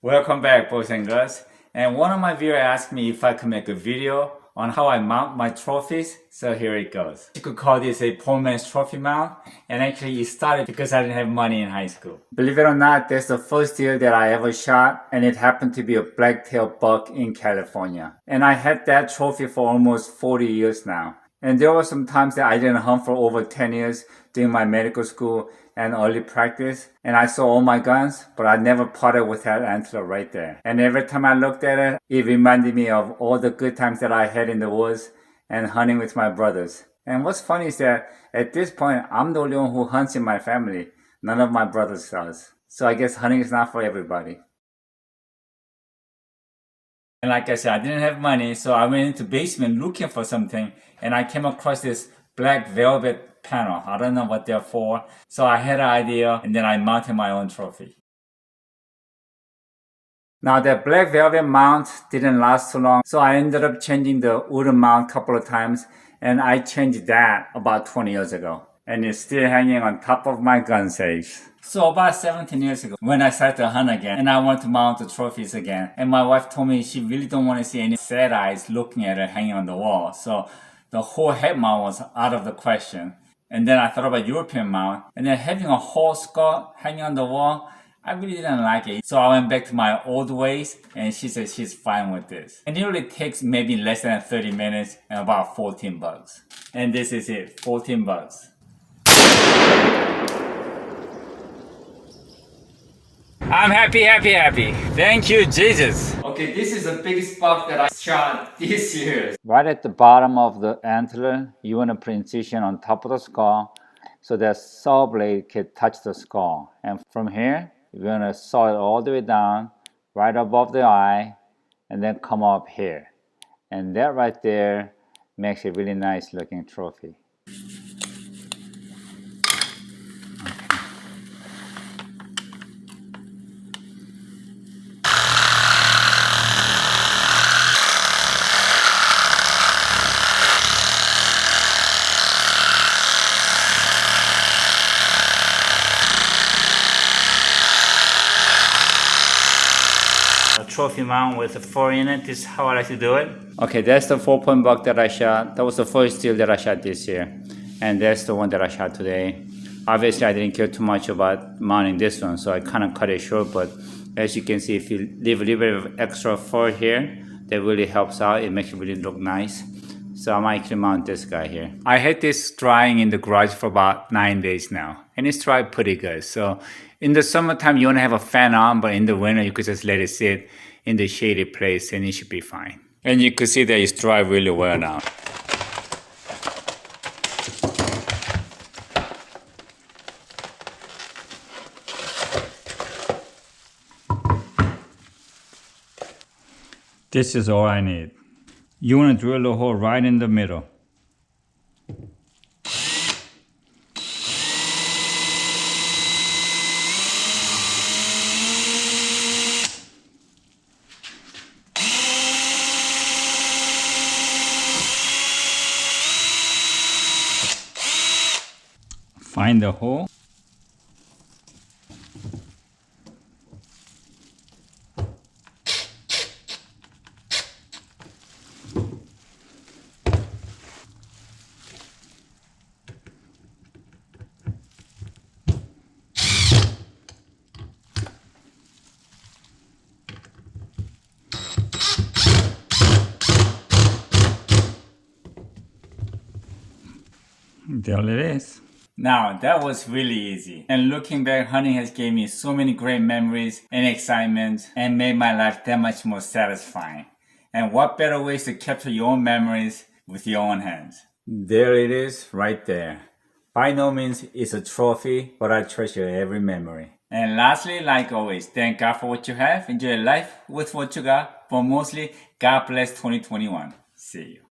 Welcome back, boys and girls. And one of my viewers asked me if I could make a video on how I mount my trophies, so here it goes. You could call this a poor man's trophy mount, and actually it started because I didn't have money in high school. Believe it or not, that's the first deer that I ever shot, and it happened to be a black-tailed buck in California. And I had that trophy for almost 40 years now. And there were some times that I didn't hunt for over 10 years during my medical school and early practice. And I saw all my guns, but I never parted with that antler right there. And every time I looked at it, it reminded me of all the good times that I had in the woods and hunting with my brothers. And what's funny is that at this point, I'm the only one who hunts in my family. None of my brothers does. So I guess hunting is not for everybody. And like I said, I didn't have money, so I went into the basement looking for something, and I came across this black velvet panel. I don't know what they're for. So I had an idea, and then I mounted my own trophy. Now that black velvet mount didn't last too long, so I ended up changing the wooden mount a couple of times, and I changed that about 20 years ago. And it's still hanging on top of my gun safe. So about 17 years ago, when I started to hunt again, and I wanted to mount the trophies again, and my wife told me she really don't want to see any sad eyes looking at her hanging on the wall. So the whole head mount was out of the question. And then I thought about European mount, and then having a whole skull hanging on the wall, I really didn't like it. So I went back to my old ways, and she said she's fine with this. And it really takes maybe less than 30 minutes and about 14 bucks. And this is it, 14 bucks. I'm happy. Thank you, Jesus. Okay, this is the biggest buck that I shot this year. Right at the bottom of the antler, you want to put incision on top of the skull so that saw blade can touch the skull. And from here, you're going to saw it all the way down, right above the eye, and then come up here. And that right there makes a really nice looking trophy. Trophy mount with a 4 in it. This is how I like to do it. Okay, that's the 4-point buck that I shot. That was the first deer that I shot this year. And that's the one that I shot today. Obviously, I didn't care too much about mounting this one, so I kind of cut it short. But as you can see, if you leave a little bit of extra fur here, that really helps out. It makes it really look nice. So I might actually mount this guy here. I had this drying in the garage for about 9 days now. And it's dried pretty good. So in the summertime, you want to have a fan on, but in the winter, you could just let it sit in the shady place and it should be fine. And you could see that it's dry really well now. This is all I need. You want to drill a hole right in the middle. Find the hole. There it is. Now, that was really easy. And looking back, hunting has gave me so many great memories and excitement and made my life that much more satisfying. And what better ways to capture your own memories with your own hands? There it is, right there. By no means it's a trophy, but I treasure every memory. And lastly, like always, thank God for what you have. Enjoy life with what you got. But mostly, God bless 2021. See you.